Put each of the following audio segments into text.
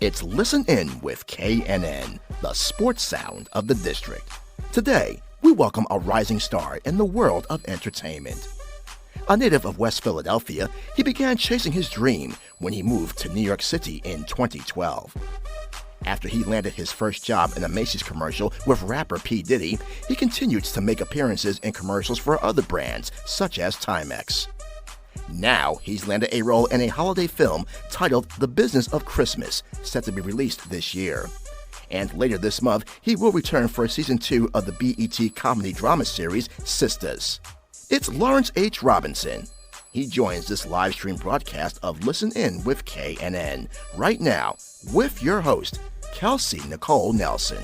It's Listen In with KNN, the sports sound of the district. Today, we welcome a rising star in the world of entertainment. A native of West Philadelphia, he began chasing his dream when he moved to New York City in 2012. After he landed his first job in a Macy's commercial with rapper P. Diddy, he continued to make appearances in commercials for other brands, such as Timex. Now, he's landed a role in a holiday film titled The Business of Christmas, set to be released this year. And later this month, he will return for season 2 of the BET comedy drama series, Sistas. It's Lawrence H. Robinson. He joins this live stream broadcast of Listen In with KNN right now with your host, Kelsey Nicole Nelson.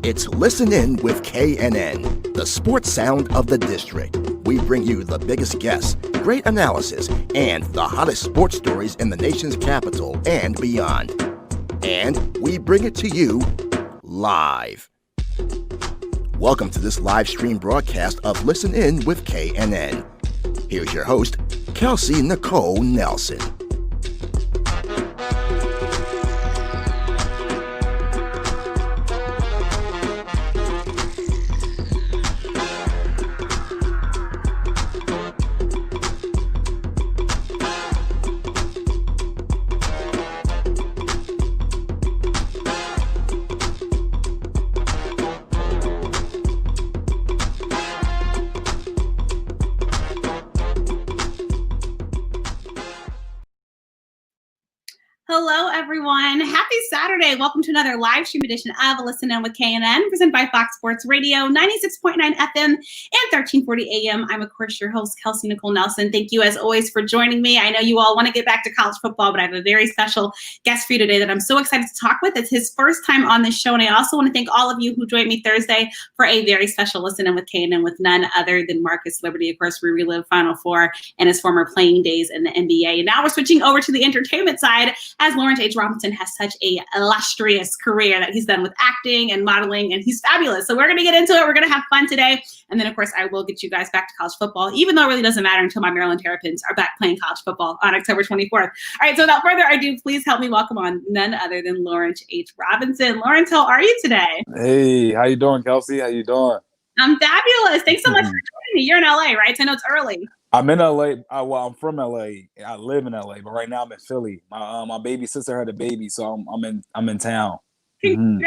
It's Listen In with KNN, the sports sound of the district. We bring you the biggest guests, great analysis, and the hottest sports stories in the nation's capital and beyond. And we bring it to you live. Welcome to this live stream broadcast of Listen In with KNN. Here's your host, Kelsey Nicole Nelson. Hello, everyone. Happy Saturday. Welcome to another live stream edition of Listen In with KNN, presented by Fox Sports Radio, 96.9 FM and 1340 AM. I'm, of course, your host, Kelsey Nicole Nelson. Thank you, as always, for joining me. I know you all want to get back to college football, but I have a very special guest for you today that I'm so excited to talk with. It's his first time on this show, and I also want to thank all of you who joined me Thursday for a very special Listen In with KNN with none other than Marcus Liberty. Of course, we relive Final Four and his former playing days in the NBA. And now we're switching over to the entertainment side, as Lawrence H. Robinson has such a illustrious career that he's done with acting and modeling, and he's fabulous. So we're going to get into it. We're going to have fun today. And then, of course, I will get you guys back to college football, even though it really doesn't matter until my Maryland Terrapins are back playing college football on October 24th. All right, so without further ado, please help me welcome on none other than Lawrence H. Robinson. Lawrence, how are you today? Hey, how you doing, Kelsey? How you doing? I'm fabulous. Thanks so much for joining me. You're in LA, right? So I know it's early. I'm in LA. Well, I'm from LA. I live in LA, but right now I'm in Philly. My baby sister had a baby, so I'm in town. Congratulations!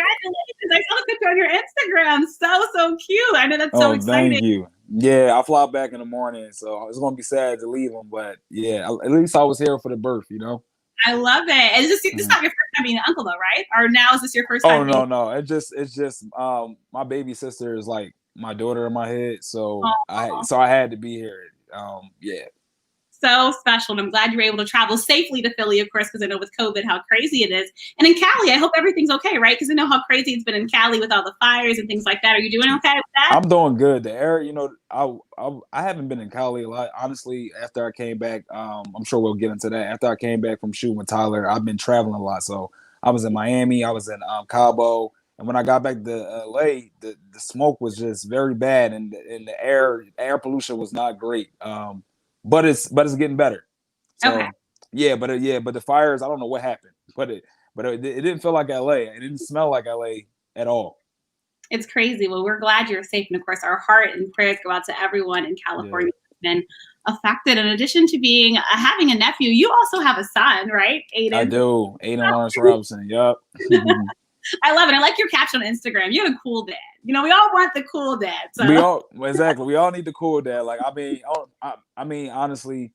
I saw the picture on your Instagram. So cute. I know that's so exciting. Thank you. Yeah, I fly back in the morning, so it's gonna be sad to leave him. But yeah, at least I was here for the birth. I love it. And this is not your first time being an uncle, though, right? Or now is this your first time? Oh no. It's just my baby sister is like my daughter in my head, so I had to be here. Yeah. So special. And I'm glad you were able to travel safely to Philly, of course, because I know with COVID how crazy it is. And in Cali, I hope everything's okay, right? Because I know how crazy it's been in Cali with all the fires and things like that. Are you doing okay with that? I'm doing good. The air, I haven't been in Cali a lot. Honestly, after I came back, I'm sure we'll get into that. After I came back from shooting with Tyler, I've been traveling a lot. So I was in Miami, I was in Cabo. And when I got back to LA, the smoke was just very bad, and the air pollution was not great. But it's getting better. So okay. But the fires, I don't know what happened, but it didn't feel like LA. It didn't smell like LA at all. It's crazy. Well, we're glad you're safe, and of course, our heart and prayers go out to everyone in California who's been affected. In addition to being having a nephew, you also have a son, right, Aiden? I do. Aiden Lawrence Robinson. Yup. I love it. I like your caption on Instagram. You're the cool dad. We all want the cool dad. So. We all need the cool dad. Like, I mean, honestly,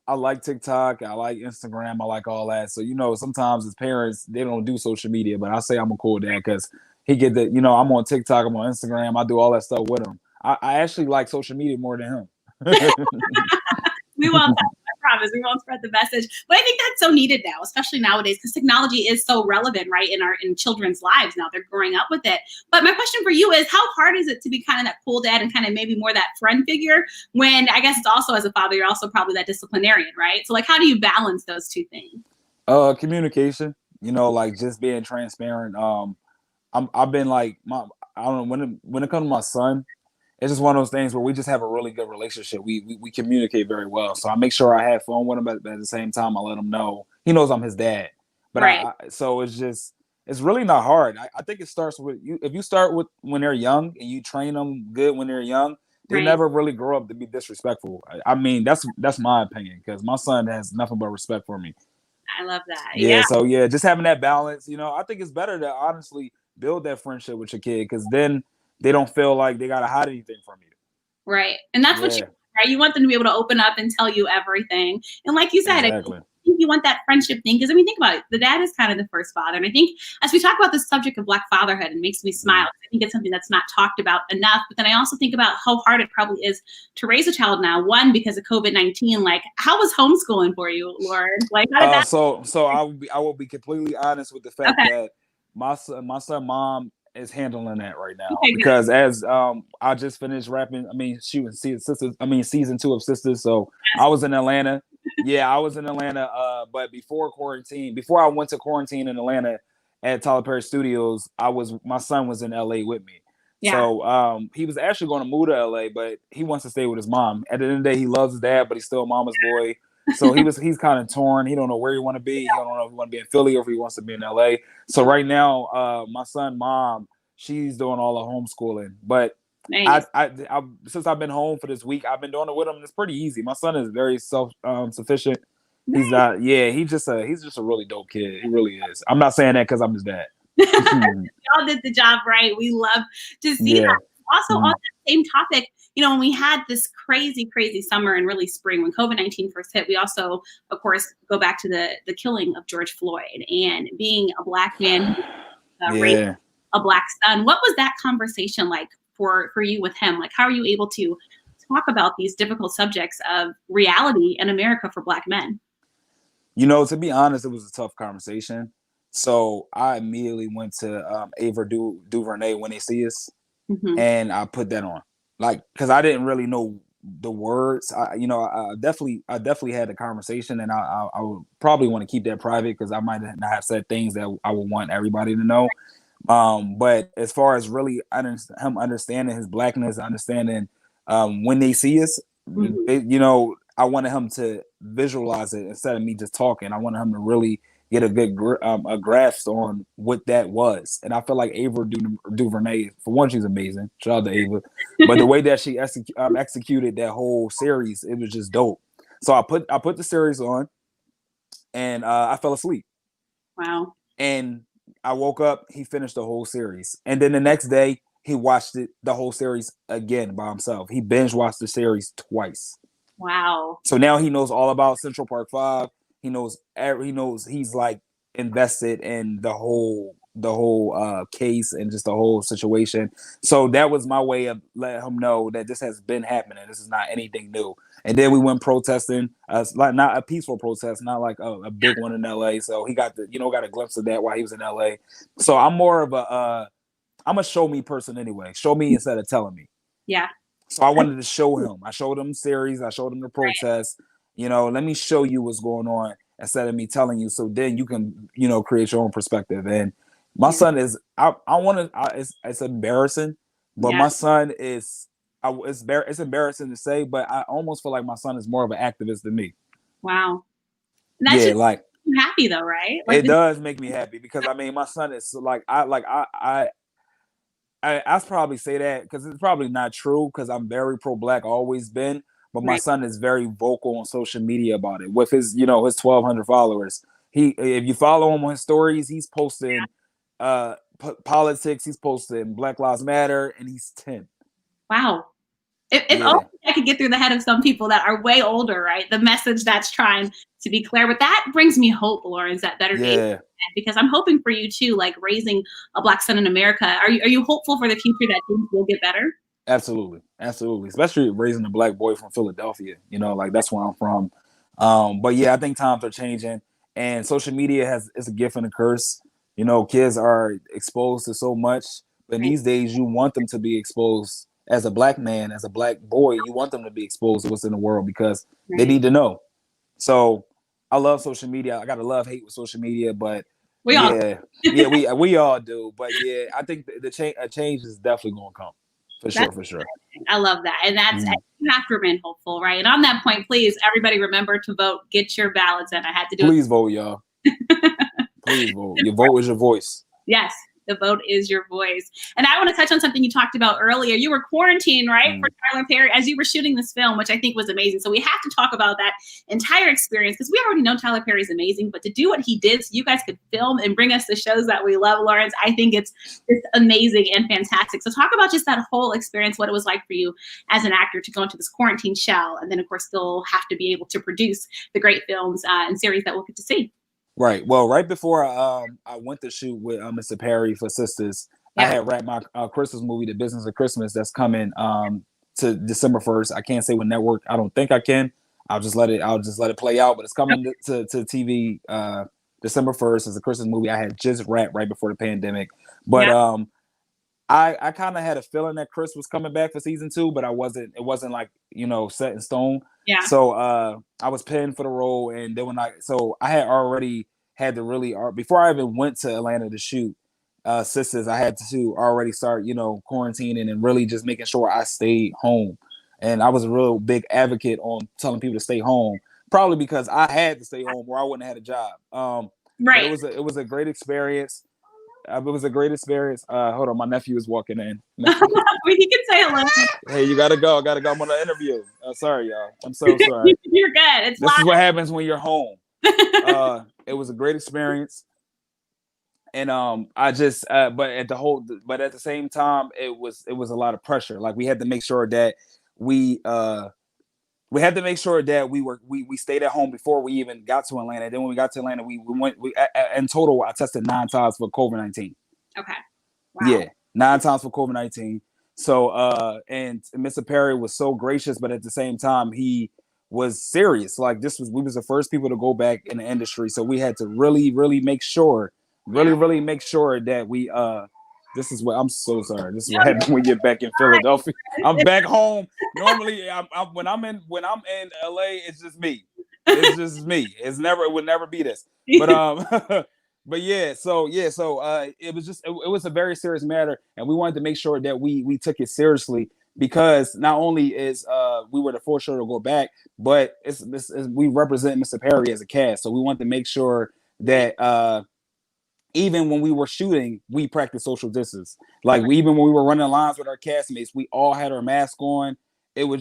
I like TikTok. I like Instagram. I like all that. So, sometimes as parents, they don't do social media, but I say I'm a cool dad because he get the, I'm on TikTok, I'm on Instagram. I do all that stuff with him. I actually like social media more than him. We won't. I promise. We won't spread the message. But I think that's so needed now, especially nowadays, because technology is so relevant, right, in children's lives now. They're growing up with it. But my question for you is, how hard is it to be kind of that cool dad and kind of maybe more that friend figure when I guess it's also as a father, you're also probably that disciplinarian, right? So like, how do you balance those two things? Communication. Like just being transparent. I've been like I don't know when it comes to my son. It's just one of those things where we just have a really good relationship. We communicate very well. So I make sure I have fun with him, but at the same time, I let him know he knows I'm his dad. But right. So it's really not hard. I think it starts with you. If you start with when they're young and you train them good when they're young, they never really grow up to be disrespectful. I mean, that's my opinion, because my son has nothing but respect for me. I love that. Yeah. So yeah, just having that balance. I think it's better to honestly build that friendship with your kid, because then they don't feel like they gotta hide anything from you. Right. And that's what you want, right? You want them to be able to open up and tell you everything. And like you said, exactly. I think you want that friendship thing, because I mean, think about it. The dad is kind of the first father. And I think as we talk about this subject of Black fatherhood, it makes me smile. I think it's something that's not talked about enough. But then I also think about how hard it probably is to raise a child now. One, because of COVID-19. Like, how was homeschooling for you, Lauren? Like, how did that? So I will be completely honest with the fact that my son mom is handling that right now, because as I just finished wrapping. I mean, she was Sistas. I mean, season 2 of Sistas. So I was in Atlanta. Yeah, I was in Atlanta. But before I went to quarantine in Atlanta at Tyler Perry Studios, my son was in LA with me. Yeah. So he was actually going to move to LA, but he wants to stay with his mom. At the end of the day, he loves his dad, but he's still a mama's boy. So he's kind of torn. He don't know where he want to be. He don't know if he want to be in Philly or if he wants to be in LA. So right now, my son mom, she's doing all the homeschooling. But nice. I since I've been home for this week, I've been doing it with him. It's pretty easy. My son is very sufficient. Nice. He's not. Yeah, he's just a really dope kid. He really is. I'm not saying that because I'm his dad. Y'all did the job right. We love to see that. Also, on that same topic, when we had this crazy, crazy summer and really spring when COVID-19 first hit, we also, of course, go back to the killing of George Floyd, and being a Black man who raised a Black son. What was that conversation like for you with him? Like, how are you able to talk about these difficult subjects of reality in America for Black men? To be honest, it was a tough conversation. So I immediately went to Ava DuVernay, When They See Us, and I put that on, like, because I didn't really know the words. I definitely had the conversation, and I would probably want to keep that private, because I might not have said things that I would want everybody to know. But as far as really him understanding his Blackness, understanding when they see us, I wanted him to visualize it instead of me just talking. I wanted him to really get a good a grasp on what that was. And I feel like Ava DuVernay, for one, she's amazing. Shout out to Ava. But the way that she executed that whole series, it was just dope. So I put the series on, and I fell asleep. Wow. And I woke up, he finished the whole series. And then the next day, he watched the whole series again by himself. He binge watched the series twice. Wow. So now he knows all about Central Park 5. He knows he's like invested in the whole case and just the whole situation. So that was my way of letting him know that this has been happening. This is not anything new. And then we went protesting, like not a peaceful protest, not like a big one in LA. So he got a glimpse of that while he was in LA. So I'm more of I'm a show me person anyway. Show me instead of telling me. Yeah. So I wanted to show him. I showed him the series. I showed him the protest. Let me show you what's going on instead of me telling you. So then you can, create your own perspective. And my son is, it's embarrassing, but my son is, it's embarrassing to say, but I almost feel like my son is more of an activist than me. Wow. And that's just like happy though, right? Like, it does make me happy, because I mean, my son is I probably say that because it's probably not true, because I'm very pro-Black, always been. But my son is very vocal on social media about it with his, his 1,200 followers. If you follow him on his stories, he's posting politics, he's posting Black Lives Matter, and he's 10. Wow. If only I could get through the head of some people that are way older, right? The message that's trying to be clear. But that brings me hope, Lawrence, that better days, because I'm hoping for you too, like raising a Black son in America. Are you hopeful for the future that things will get better? Absolutely, absolutely. Especially raising a black boy from Philadelphia. Like that's where I'm from. But yeah, I think times are changing, and social media is a gift and a curse. Kids are exposed to so much, but Right. these days you want them to be exposed as a black man, as a black boy. You want them to be exposed to what's in the world because they Right. need to know. So I love social media. I got a love hate with social media, but We all yeah, yeah, we all do. But yeah, I think a change is definitely gonna come for that's sure, for sure. I love that. And that's Mhm. you have to remain hopeful, right? And on that point, please, everybody remember to vote. Get your ballots in. I had to do Please vote, y'all. Please vote. Your vote is your voice. Yes, the vote is your voice. And I want to touch on something you talked about earlier. You were quarantined, right, for Tyler Perry as you were shooting this film, which I think was amazing. So we have to talk about that entire experience because we already know Tyler Perry's amazing, but to do what he did so you guys could film and bring us the shows that we love, Lawrence, I think it's amazing and fantastic. So talk about just that whole experience, what it was like for you as an actor to go into this quarantine shell and then, of course, still have to be able to produce the great films and series that we'll get to see. Right. Well, right before I went to shoot with Mr. Perry for Sistas, I had wrapped my Christmas movie, The Business of Christmas, that's coming to December 1st. I can't say what network. I don't think I can. I'll just let it play out. But it's coming to TV December 1st. It's a Christmas movie I had just wrapped right before the pandemic. But I kind of had a feeling that Chris was coming back for season 2, but it wasn't like, set in stone. Yeah. So I was pinned for the role, and then I had already had to really before I even went to Atlanta to shoot Sistas, I had to already start, quarantining and really just making sure I stayed home. And I was a real big advocate on telling people to stay home, probably because I had to stay home or I wouldn't have had a job. Right. But it was a great experience. It was a great experience. Hold on, my nephew is walking in. He can say hello. Hey, you gotta go. I'm on an interview. Sorry, y'all. I'm so sorry. You're good. This is what happens when you're home. It was a great experience, and I just but at the same time, it was a lot of pressure. Like we had to make sure that we stayed at home before we even got to Atlanta. Then when we got to Atlanta, we went. In total, I tested 9 times for COVID-19. Okay. Wow. Yeah, 9 times for COVID-19. So, and Mr. Perry was so gracious, but at the same time, he was serious. Like we was the first people to go back in the industry. So we had to really, really make sure that we, this is what I'm so sorry. This is what happened when we get back in Philadelphia. I'm back home. Normally when I'm in LA, it's just me. It would never be this. But, But it was a very serious matter, and we wanted to make sure that we took it seriously because not only is we were the first show to go back, but we represent Mr. Perry as a cast, so we wanted to make sure that even when we were shooting, we practiced social distance. Like even when we were running lines with our castmates, we all had our mask on. We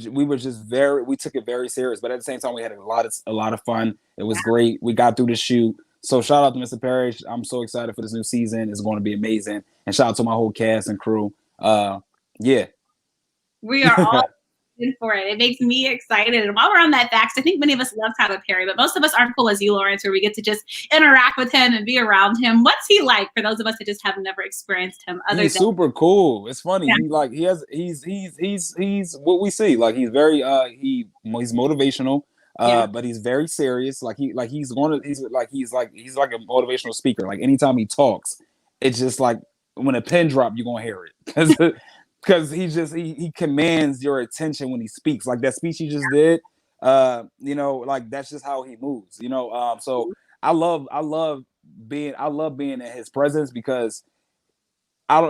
took it very serious, but at the same time, we had a lot of fun. It was great. We got through the shoot. So shout out to Mr. Perry. I'm so excited for this new season. It's going to be amazing. And shout out to my whole cast and crew. Yeah. We are all in for it. It makes me excited. And while we're on that fact, I think many of us love Tyler Perry, but most of us aren't cool as you, Lawrence, where we get to just interact with him and be around him. What's he like for those of us that just have never experienced him? He's super cool. It's funny. Yeah. He's what we see. Like he's very he's motivational. But he's very serious. He's like a motivational speaker. Like anytime he talks, it's just like when a pin drop, you're gonna hear it because he commands your attention when he speaks. Like that speech he just did, like that's just how he moves. So I love being in his presence because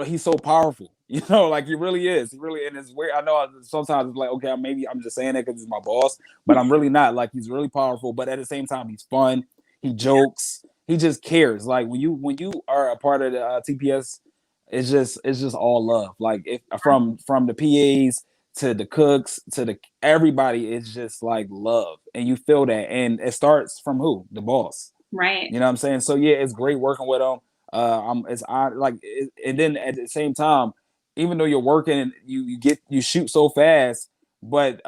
he's so powerful. Like he really is. He really, and it's weird. I know sometimes it's like, okay, maybe I'm just saying that because he's my boss, but I'm really not. Like he's really powerful, but at the same time, he's fun. He jokes. He just cares. Like when you are a part of the TPS, it's just all love. Like from the PAs to the cooks to everybody, it's just like love, and you feel that, and it starts from who? The boss, right? You know what I'm saying? So yeah, it's great working with him. And then at the same time, even though you're working, you shoot so fast, but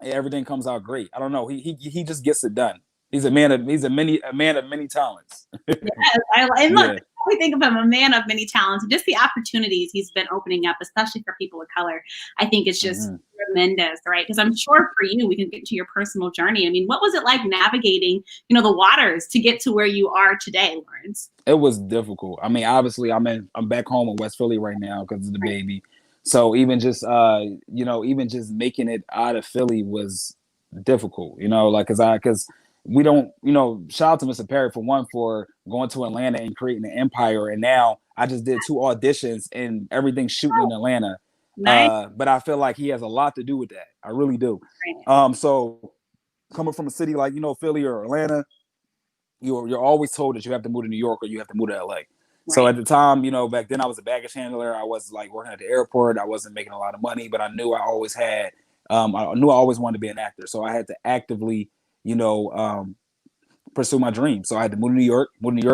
everything comes out great. I don't know. He just gets it done. He's a man of many talents. Yes, look, We think of him a man of many talents, and just the opportunities he's been opening up, especially for people of color. I think it's just tremendous, right? Because I'm sure for you, we can get to your personal journey. I mean, what was it like navigating, the waters to get to where you are today, Lawrence? It was difficult. I mean, obviously, I'm back home in West Philly right now because of the baby. So even just even just making it out of Philly was difficult. Because we don't, shout out to Mr. Perry for going to Atlanta and creating an empire. And now I just did 2 auditions and everything's shooting in Atlanta. Nice. But I feel like he has a lot to do with that. I really do. Right. So coming from a city like, Philly or Atlanta, you're always told that you have to move to New York or you have to move to LA. Right. So at the time, back then I was a baggage handler. I was like working at the airport. I wasn't making a lot of money, but I knew I always had, I always wanted to be an actor. So I had to actively, pursue my dream. So I had to move to New York,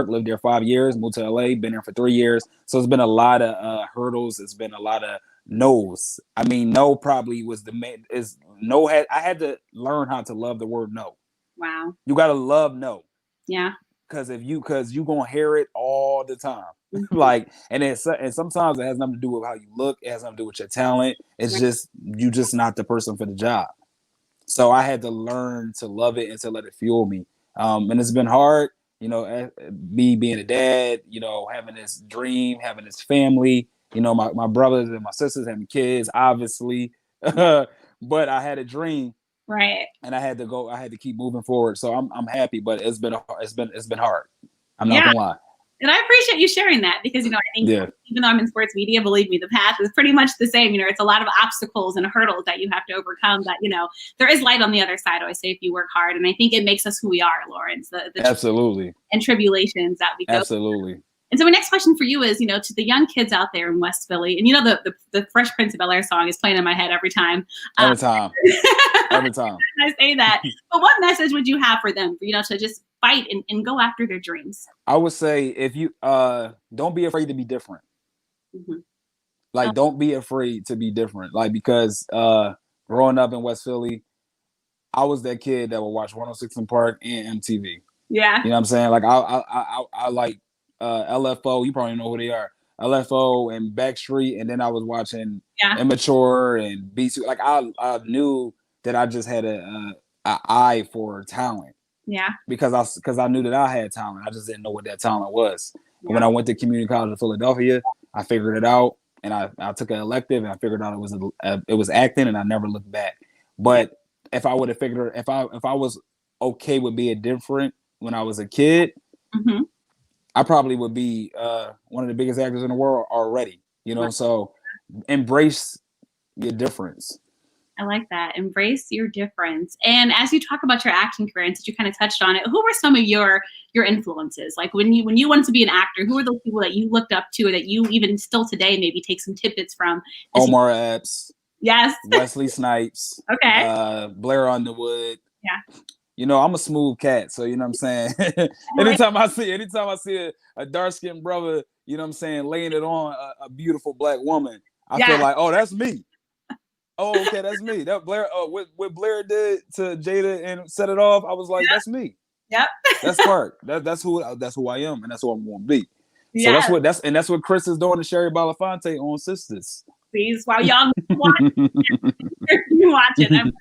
lived there 5 years, moved to LA, been there for 3 years. So it's been a lot of hurdles. It's been a lot of no's. I mean, no probably was I had to learn how to love the word no. Wow. You got to love no. Yeah. Because you gonna hear it all the time. And sometimes it has nothing to do with how you look. It has nothing to do with your talent. It's just you just not the person for the job. So I had to learn to love it and to let it fuel me. And it's been hard, me being a dad, having this dream, having this family, my brothers and my sisters having kids, obviously. But I had a dream. Right. And I had to keep moving forward. So I'm happy, but it's been hard. I'm not gonna lie. And I appreciate you sharing that because, I think even though I'm in sports media, believe me, the path is pretty much the same. It's a lot of obstacles and hurdles that you have to overcome, but, there is light on the other side. I always say if you work hard, and I think it makes us who we are, Lawrence, the absolutely and tribulations that we go absolutely through. And so my next question for you is, to the young kids out there in West Philly, and the Fresh Prince of Bel-Air song is playing in my head every time. Every time. I say that. But what message would you have for them, to just fight and go after their dreams? I would say if you don't be afraid to be different. Mm-hmm. Don't be afraid to be different. Because growing up in West Philly, I was that kid that would watch 106 in Park and MTV. Yeah. You know what I'm saying? I like LFO. You probably know who they are. LFO and Backstreet, and then I was watching Immature and B2. I knew that I just had a eye for talent. Yeah. Because I knew that I had talent. I just didn't know what that talent was. Yeah. When I went to Community College of Philadelphia, I figured it out, and I took an elective, and I figured out it was acting, and I never looked back. But if I would have figured, if I was okay with being different when I was a kid, I probably would be one of the biggest actors in the world already. So embrace your difference. I like that. Embrace your difference. And as you talk about your acting career, and since you kind of touched on it, who were some of your influences? Like when you wanted to be an actor, who were those people that you looked up to, or that you even still today maybe take some tidbits from? Omar Epps. Yes. Wesley Snipes. Okay. Blair Underwood. Yeah. I'm a smooth cat, so you know what I'm saying. anytime I see a dark-skinned brother, you know what I'm saying, laying it on a beautiful black woman, I feel like, oh, that's me. Oh, okay, that's me. That Blair, what Blair did to Jada and set it off, I was like, that's me. Yep. That's Park. That's who I am, and that's who I'm going to be. So that's what Chris is doing to Sherry Belafonte on Sistas. Please, while y'all watch it.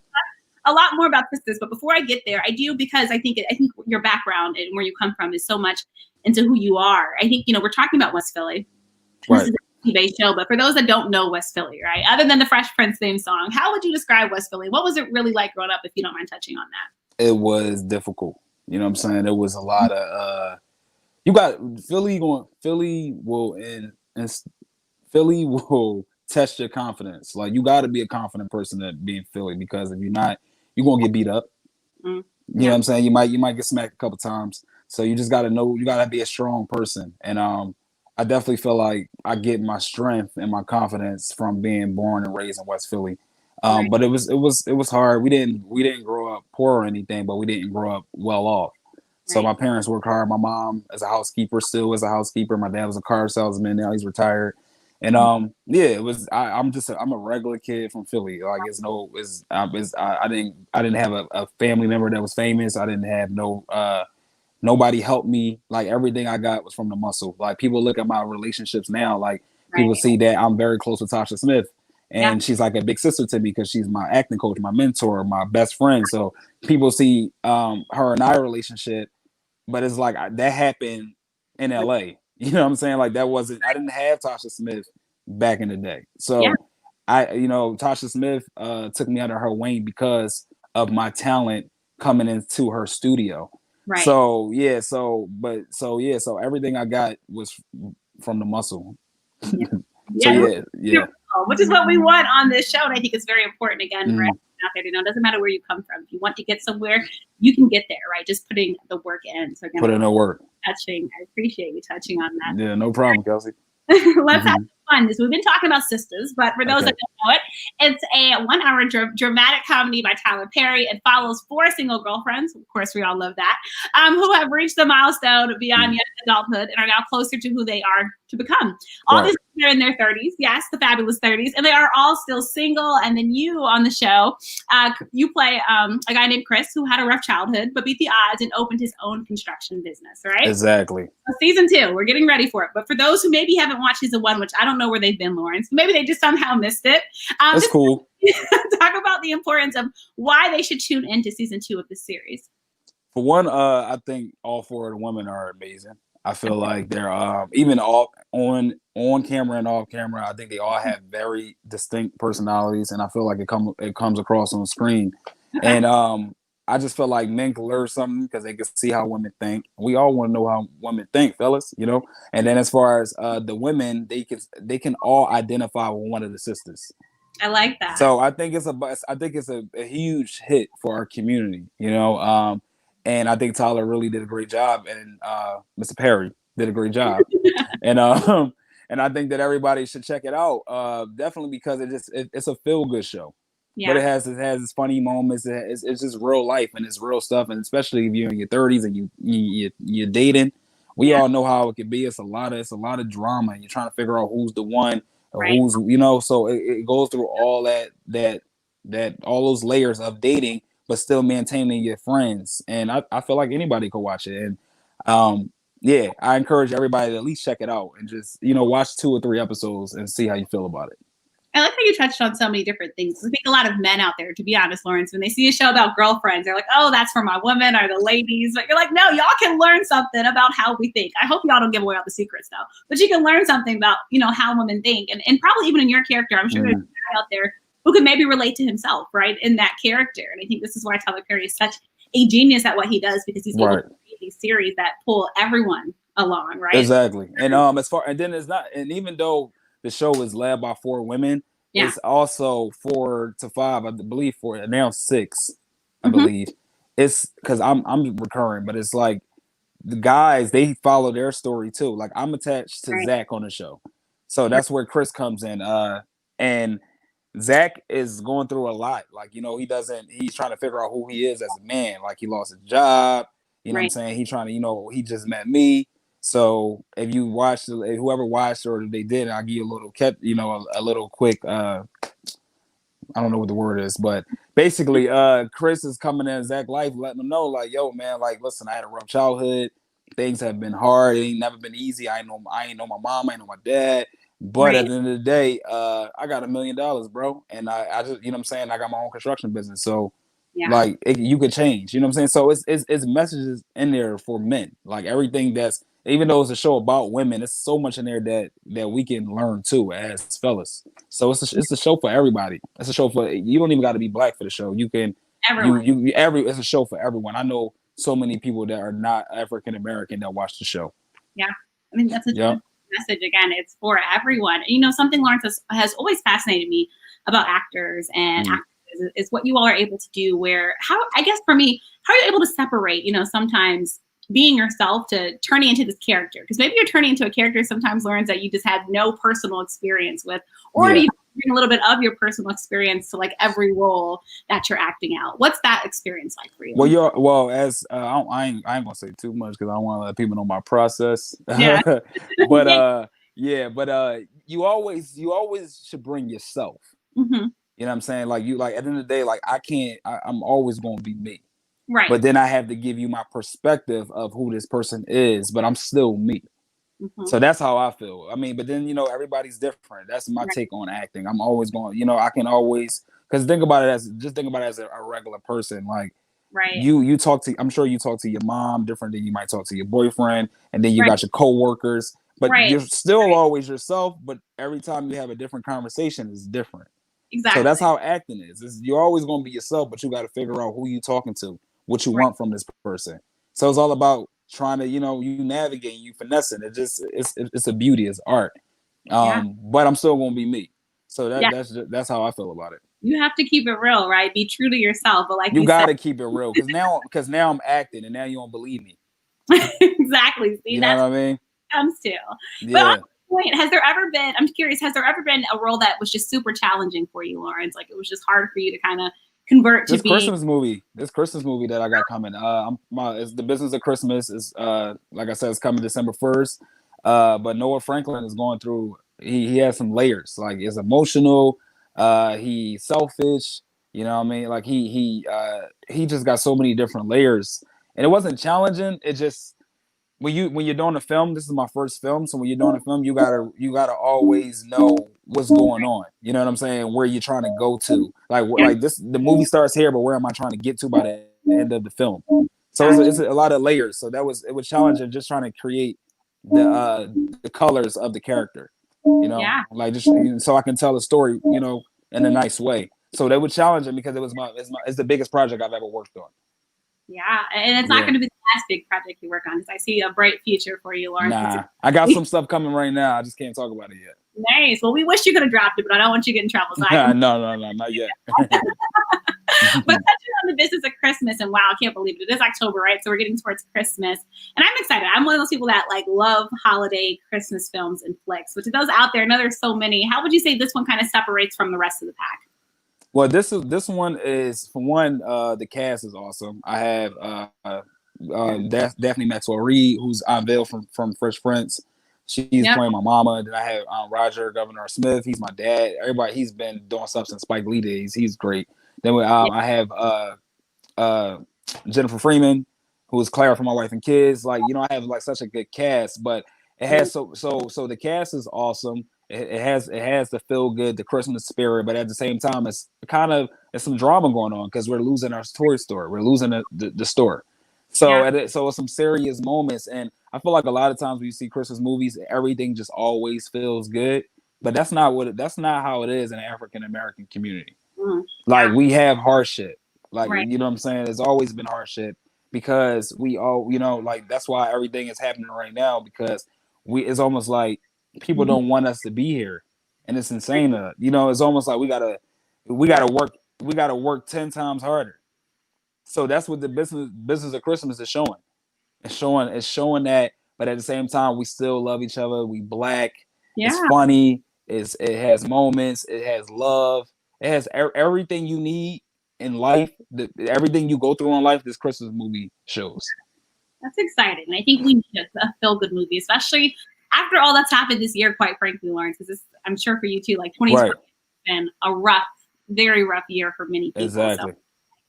A lot more about Sistas, but before I get there, I do, because I think your background and where you come from is so much into who you are. I think we're talking about West Philly. Right. This is a TV-based show, but for those that don't know West Philly, right? Other than the Fresh Prince theme song, how would you describe West Philly? What was it really like growing up? If you don't mind touching on that. It was difficult. You know what I'm saying? It was a lot of you got Philly will test your confidence. Like, you got to be a confident person to be in Philly, because if you're not, you're gonna get beat up. You know what I'm saying? You might get smacked a couple times. So you just got to know, you got to be a strong person. And I definitely feel like I get my strength and my confidence from being born and raised in West Philly. But it was hard. We didn't grow up poor or anything, but we didn't grow up well off. So my parents worked hard. My mom is a housekeeper, still is a housekeeper. My dad was a car salesman. Now he's retired. And it was. I'm a regular kid from Philly. Like, I didn't have a family member that was famous. I didn't have no Nobody helped me. Like everything I got was from the muscle. Like people look at my relationships now, like people Right. see that I'm very close with Tasha Smith. Yeah. And she's like a big sister to me because she's my acting coach, my mentor, my best friend. So people see her and I relationship, but it's like that happened in LA. You know what I'm saying? Like that wasn't, I didn't have Tasha Smith back in the day. Yeah. So Tasha Smith took me under her wing because of my talent coming into her studio. Right. So so everything I got was from the muscle. Yeah. So yeah. Which is what we want on this show, and I think it's very important again for Mhm. everyone out there to know. It doesn't matter where you come from. If you want to get somewhere, you can get there, right? Just putting the work in. So again, Put in the work. I appreciate you touching on that. Yeah, no problem, Kelsey. Let's have some fun. So we've been talking about Sistas, but for those that don't know it, it's a 1-hour dramatic comedy by Tyler Perry. It follows 4 single girlfriends, of course we all love that, who have reached the milestone beyond young adulthood and are now closer to who they are to become. All these are in their 30s, yes, the fabulous 30s, and they are all still single. And then you on the show, you play a guy named Chris who had a rough childhood but beat the odds and opened his own construction business, right? Exactly. So season 2, we're getting ready for it. But for those who maybe haven't watched season 1, which I don't know where they've been, Lawrence, maybe they just somehow missed it. That's cool. Talk about the importance of why they should tune into season 2 of this series. For one, I think all 4 of the women are amazing. I feel like they're even all on camera and off camera. I think they all have very distinct personalities, and I feel like it comes across on screen. And I just feel like men can learn something because they can see how women think. We all want to know how women think, fellas, you know. And then as far as the women, they can all identify with one of the sisters. I like that. So I think it's a huge hit for our community, you know. And I think Tyler really did a great job, and Mr. Perry did a great job, and I think that everybody should check it out. Definitely because it's a feel good show, but it has its funny moments. It's just real life and it's real stuff, and especially if you're in your 30s and you're dating, we all know how it can be. It's a lot of drama, and you're trying to figure out who's the one or who's so it goes through all that all those layers of dating, but still maintaining your friends. And I feel like anybody could watch it. And I encourage everybody to at least check it out and just, watch 2 or 3 episodes and see how you feel about it. I like how you touched on so many different things. I think a lot of men out there, to be honest, Lawrence, when they see a show about girlfriends, they're like, oh, that's for my women or the ladies. But you're like, no, y'all can learn something about how we think. I hope y'all don't give away all the secrets, though. But you can learn something about, how women think. And probably even in your character, I'm sure there's a guy out there who can maybe relate to himself, right, in that character. And I think this is why Tyler Perry is such a genius at what he does, because he's able to create these series that pull everyone along, right? Exactly. And even though the show is led by 4 women, it's also 4 to 5, I believe, now 6, I believe. It's because I'm recurring, but it's like the guys, they follow their story too. Like I'm attached to Zach on the show, so that's where Chris comes in. And Zach is going through a lot. Like, he's trying to figure out who he is as a man. Like he lost his job. You know what I'm saying? He's trying to, he just met me. So if whoever watched or they did, I'll give you a little quick, I don't know what the word is, but basically Chris is coming in Zach's life, letting them know like, yo, man, like, listen, I had a rough childhood. Things have been hard. It ain't never been easy. I ain't know my mom. I ain't know my dad. But at the end of the day, I got $1 million, bro. And I just, you know what I'm saying? I got my own construction business. So you could change, you know what I'm saying? So it's messages in there for men. Like everything even though it's a show about women, it's so much in there that we can learn too as fellas. So it's a show for everybody. It's a show you don't even got to be black for the show. You can, it's a show for everyone. I know so many people that are not African American that watch the show. Yeah. I mean, that's a message. Again, it's for everyone. Something Lawrence has always fascinated me about actors and actors is what you all are able to do, I guess for me, how are you able to separate, sometimes being yourself to turning into this character? Because maybe you're turning into a character sometimes, Lawrence, that you just had no personal experience with, or do you bring a little bit of your personal experience to like every role that you're acting out? What's that experience like for you? As I ain't gonna say too much because I don't want to let people know my process. But you always should bring yourself. You know what I'm saying? Like at the end of the day, like I'm always gonna be me. Right. But then I have to give you my perspective of who this person is, but I'm still me. Mm-hmm. So that's how I feel. I mean, but then, you know, everybody's different. That's my take on acting. I'm always going, you know, I can always, because think about it as a regular person. Like, right. You talk to, I'm sure you talk to your mom different than you might talk to your boyfriend, and then you got your coworkers, but you're still always yourself. But every time you have a different conversation, it's different. Exactly. So that's how acting is. You're always going to be yourself, but you got to figure out who you talking to, what you want from this person. So it's all about trying to, you know, you navigate, you finessing. It's a beauty, it's art. But I'm still going to be me. So that's how I feel about it. You have to keep it real, right? Be true to yourself. But like you gotta keep it real, because now I'm acting, and now you don't believe me. Exactly. See, you know what I mean? Comes to. Yeah. But point, has there ever been? I'm curious. Has there ever been a role that was just super challenging for you, Lawrence? Like it was just hard for you to kind of convert to this Christmas movie that I got coming. It's The Business of Christmas. Is like I said, it's coming December 1st. But Noah Franklin is going through. He has some layers. Like it's emotional. He's selfish. You know what I mean? Like he just got so many different layers, and it wasn't challenging. It just when you're doing a film, this is my first film, so when you're doing a film, you gotta always know what's going on. You know what I'm saying? Where you're trying to go to. Like this, the movie starts here, but where am I trying to get to by the end of the film? So it's a lot of layers. So it was challenging, just trying to create the colors of the character. You know, like just so I can tell a story, you know, in a nice way. So that was challenging because it's the biggest project I've ever worked on. Yeah, and it's not going to be the last big project you work on. Because I see a bright future for you, Lawrence. Nah, I got some stuff coming right now. I just can't talk about it yet. Nice. Well, we wish you could have dropped it, but I don't want you to get in trouble. So no, not yet. But touching on the business of Christmas, and wow, I can't believe it. It is October, right? So we're getting towards Christmas. And I'm excited. I'm one of those people that like love holiday Christmas films and flicks, which are those out there. I know there's so many. How would you say this one kind of separates from the rest of the pack? Well, this one is, for one, the cast is awesome. I have Daphne Reid, who's Guenveur from Fresh Prince. She's playing my mama. Then I have Roger Guenveur Smith. He's my dad. Everybody, he's been doing stuff since Spike Lee days. He's great. Then I have Jennifer Freeman, who is Clara from My Wife and Kids. Like, you know, I have like such a good cast, but it has so the cast is awesome. It has the feel good, the Christmas spirit, but at the same time, it's some drama going on because we're losing our toy store. We're losing the store. So it's some serious moments, and I feel like a lot of times when you see Christmas movies, everything just always feels good, but that's not how it is in the African American community. Like we have hardship, like you know what I'm saying. There's always been hardship because we all, you know, like that's why everything is happening right now, because it's almost like people don't want us to be here, and it's insane. You know, it's almost like we gotta work 10 times harder. So that's what the business of Christmas is showing. It's showing that, but at the same time, we still love each other. We Black. Yeah. It's funny. It has moments. It has love. It has everything you need in life. Everything you go through in life, this Christmas movie shows. That's exciting. I think we need a feel-good movie, especially after all that's happened this year, quite frankly, Lawrence, because I'm sure for you too, like 2020 has been a very rough year for many people. Exactly. So,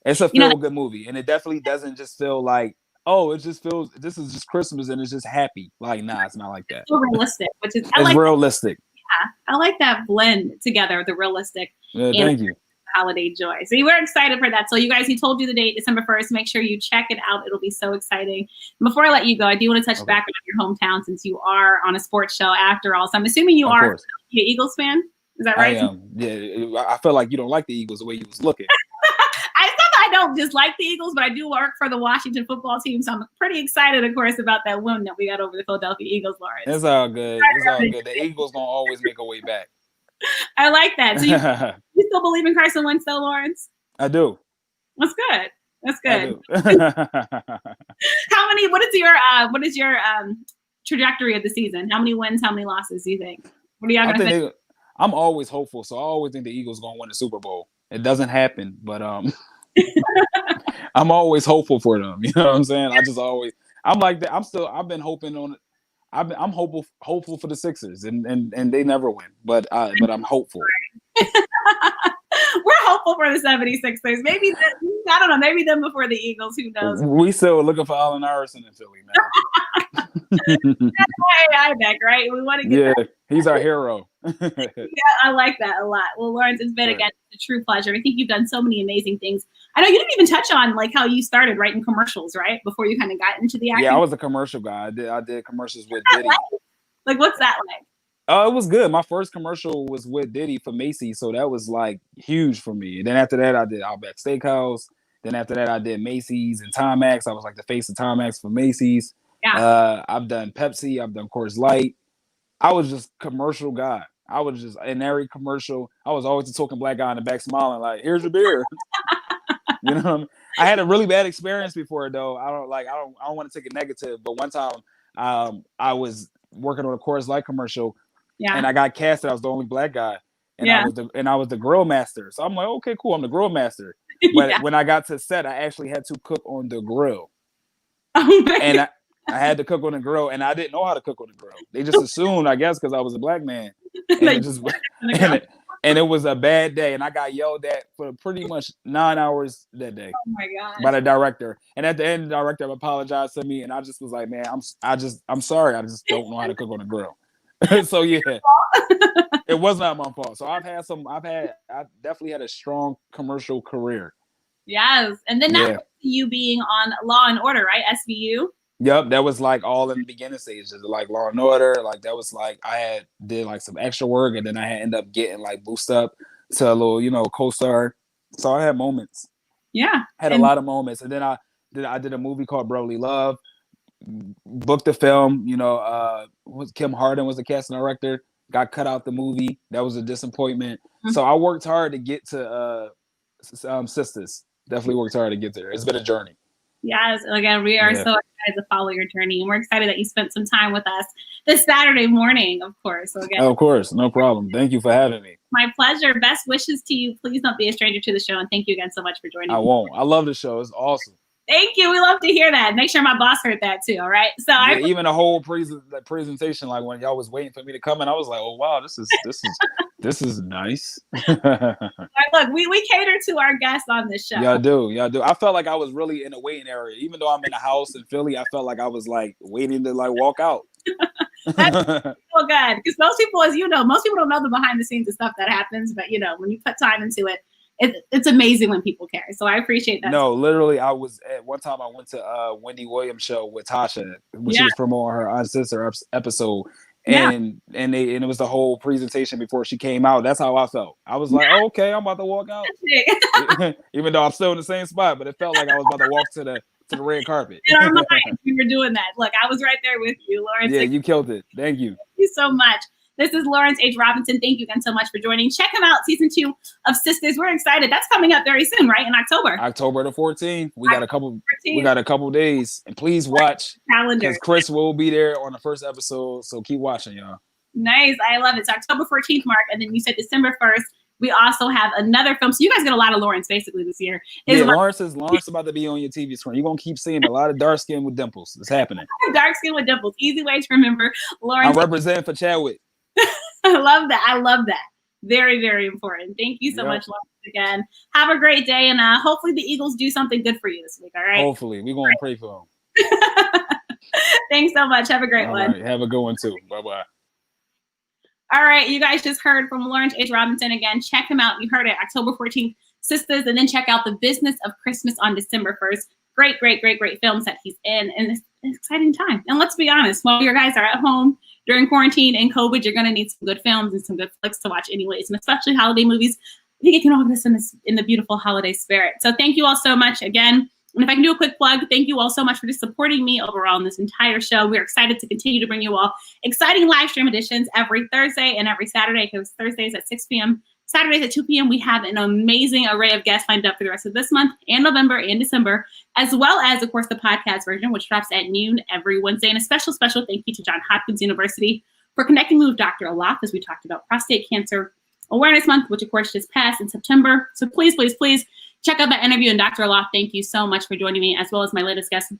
it's a feel-good movie, and it definitely doesn't just feel like, oh, it just feels this is just Christmas and it's just happy. Like, nah, it's not like that. It's so realistic, which is it's realistic. Yeah, I like that blend together, the realistic. Yeah, thank you. Holiday joy. So you were excited for that. So you guys, he told you the date, December 1st. Make sure you check it out. It'll be so exciting. Before I let you go, I do want to touch back on your hometown, since you are on a sports show after all. So I'm assuming you are an Eagles fan. Is that right? I am. Yeah, I feel like you don't like the Eagles the way you was looking. I don't dislike the Eagles, but I do work for the Washington football team, so I'm pretty excited, of course, about that win that we got over the Philadelphia Eagles, Lawrence. It's all good. It's all good. The Eagles gonna always make a way back. I like that. So you still believe in Carson Wentz, though, Lawrence? I do. That's good. That's good. What is your trajectory of the season? How many wins? How many losses do you think? What are y'all gonna think? I'm always hopeful, so I always think the Eagles gonna win the Super Bowl. It doesn't happen, but I'm always hopeful for them. You know what I'm saying? I'm like that. I've been hoping on it. I'm hopeful for the Sixers, and they never win, but I'm hopeful. We're hopeful for the 76ers. Maybe, I don't know, maybe them before the Eagles. Who knows? We still looking for Allen Iverson in Philly, man. I back, right? We want to get that. He's our hero. Yeah, I like that a lot. Well, Lawrence, it's been, again, a true pleasure. I think you've done so many amazing things. I know you didn't even touch on like how you started writing commercials, right? Before you kind of got into the acting. Yeah, I was a commercial guy. I did commercials with Diddy. Like, what's that like? It was good. My first commercial was with Diddy for Macy's, so that was like huge for me. And then after that, I did Outback Steakhouse. Then after that, I did Macy's and Timex. I was like the face of Timex for Macy's. Yeah. I've done Pepsi. I've done Coors Light. I was just commercial guy. I was just in every commercial. I was always the token black guy in the back smiling like, "Here's your beer." You know what I mean? I had a really bad experience before though. I don't want to take it negative, but one time I was working on a Coors Light commercial. Yeah. And I got casted. I was the only black guy, and I was the grill master. So I'm like, okay, cool. I'm the grill master. But when I got to set, I actually had to cook on the grill. And I had to cook on the grill, and I didn't know how to cook on the grill. They just assumed, I guess, because I was a black man. And it was a bad day, and I got yelled at for pretty much 9 hours that day. Oh my God. By the director. And at the end, the director apologized to me, and I just was like, man, I'm sorry. I just don't know how to cook on the grill. So yeah, it was not my fault. So I definitely had a strong commercial career. Yes. And then now you being on Law and Order, right? SVU. Yep. That was like all in the beginning stages, like Law and Order. Like that was like, I did like some extra work, and then I ended up getting like boosted up to a little, co-star. So I had moments. Yeah. Had a lot of moments. And then I did a movie called Brotherly Love. Booked the film, Kim Harden was the casting director, got cut out the movie. That was a disappointment. Mm-hmm. So I worked hard to get to Sistas. Definitely worked hard to get there. It's been a journey. Yes, again, we are so excited to follow your journey, and we're excited that you spent some time with us this Saturday morning, of course. So again, of course, no problem. Thank you for having me. My pleasure. Best wishes to you. Please don't be a stranger to the show, and thank you again so much for joining me. I won't. I love the show. It's awesome. Thank you. We love to hear that. Make sure my boss heard that too. All right. So even the whole presentation, like when y'all was waiting for me to come in, I was like, oh wow, this is nice. Look, we cater to our guests on this show. Y'all do. I felt like I was really in a waiting area, even though I'm in a house in Philly. I felt like I was like waiting to like walk out. That's so good, because most people, as you know, don't know the behind the scenes of stuff that happens, but when you put time into it. It's amazing when people care. So I appreciate that. No, literally, I was at one time I went to Wendy Williams' show with Tasha when she was promoting her Aunt Sister episode. And it was the whole presentation before she came out. That's how I felt. I was like, oh, okay, I'm about to walk out. Even though I'm still in the same spot, but it felt like I was about to walk to the red carpet. In our minds, we were doing that. Look, I was right there with you, Lawrence. Yeah, you killed it. Thank you. Thank you so much. This is Lawrence H. Robinson. Thank you again so much for joining. Check him out, season 2 of Sistas. We're excited. That's coming up very soon, right? In October. October the 14th. We got a couple days. And please watch. Calendar. Because Chris will be there on the first episode. So keep watching, y'all. Nice. I love it. It's October 14th, Mark. And then you said December 1st. We also have another film. So you guys get a lot of Lawrence basically this year. Lawrence about to be on your TV screen. You're going to keep seeing a lot of dark skin with dimples. It's happening. Dark skin with dimples. Easy way to remember. Lawrence. I represent for Chadwick. I love that. Very, very important. Thank you so much, Lawrence, again. Have a great day, and hopefully the Eagles do something good for you this week, all right? Hopefully. We're going to pray for them. Thanks so much. Have a great one. Right. Have a good one, too. Bye-bye. All right, you guys just heard from Lawrence H. Robinson again. Check him out. You heard it, October 14th, Sistas, and then check out The Business of Christmas on December 1st. Great films that he's in, and it's an exciting time. And let's be honest, while you guys are at home during quarantine and COVID, you're going to need some good films and some good flicks to watch anyways, and especially holiday movies. I think it can all get us in the beautiful holiday spirit. So thank you all so much again. And if I can do a quick plug, thank you all so much for just supporting me overall in this entire show. We're excited to continue to bring you all exciting live stream editions every Thursday and every Saturday, because Thursdays at 6 p.m., Saturdays at 2 p.m., we have an amazing array of guests lined up for the rest of this month and November and December, as well as, of course, the podcast version, which drops at noon every Wednesday. And a special thank you to Johns Hopkins University for connecting me with Dr. Alof as we talked about Prostate Cancer Awareness Month, which, of course, just passed in September. So please check out that interview. And Dr. Alof, thank you so much for joining me, as well as my latest guest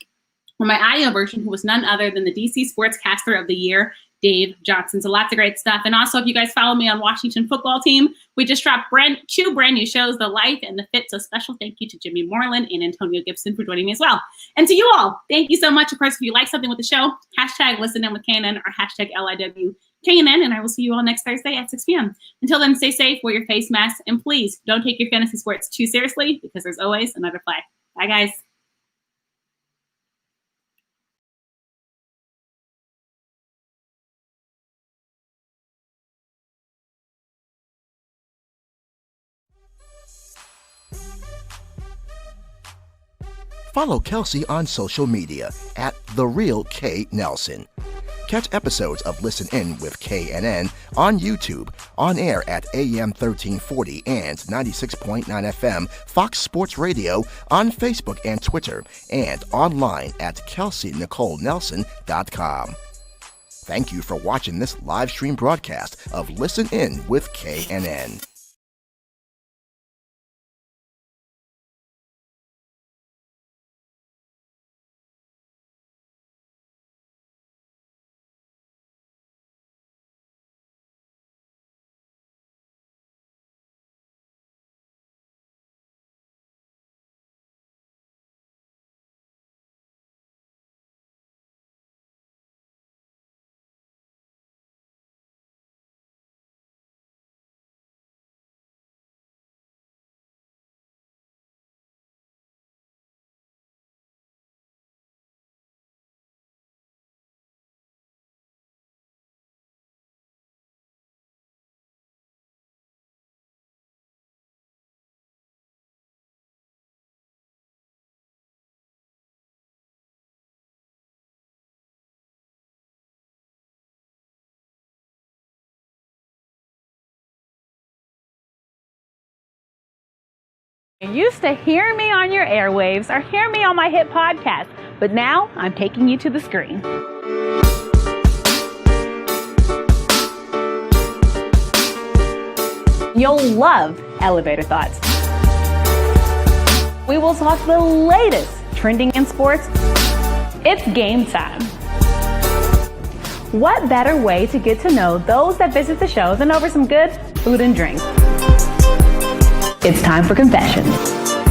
on my audio version, who was none other than the DC Sportscaster of the Year, Dave Johnson. So lots of great stuff. And also, if you guys follow me on Washington Football Team, we just dropped two brand new shows, The Life and The Fit. So special thank you to Jimmy Moreland and Antonio Gibson for joining me as well. And to you all, thank you so much. Of course, if you like something with the show, hashtag listen in with KNN or hashtag LIWKNN. And I will see you all next Thursday at 6 p.m. Until then, stay safe, wear your face mask, and please don't take your fantasy sports too seriously because there's always another play. Bye, guys. Follow Kelsey on social media at The Real K Nelson. Catch episodes of Listen In with KNN on YouTube, on air at AM 1340 and 96.9 FM Fox Sports Radio, on Facebook and Twitter, and online at KelseyNicoleNelson.com. Thank you for watching this live stream broadcast of Listen In with KNN. You used to hear me on your airwaves or hear me on my hit podcast, but now I'm taking you to the screen. You'll love Elevator Thoughts. We will talk the latest trending in sports. It's game time. What better way to get to know those that visit the show than over some good food and drink? It's time for confessions.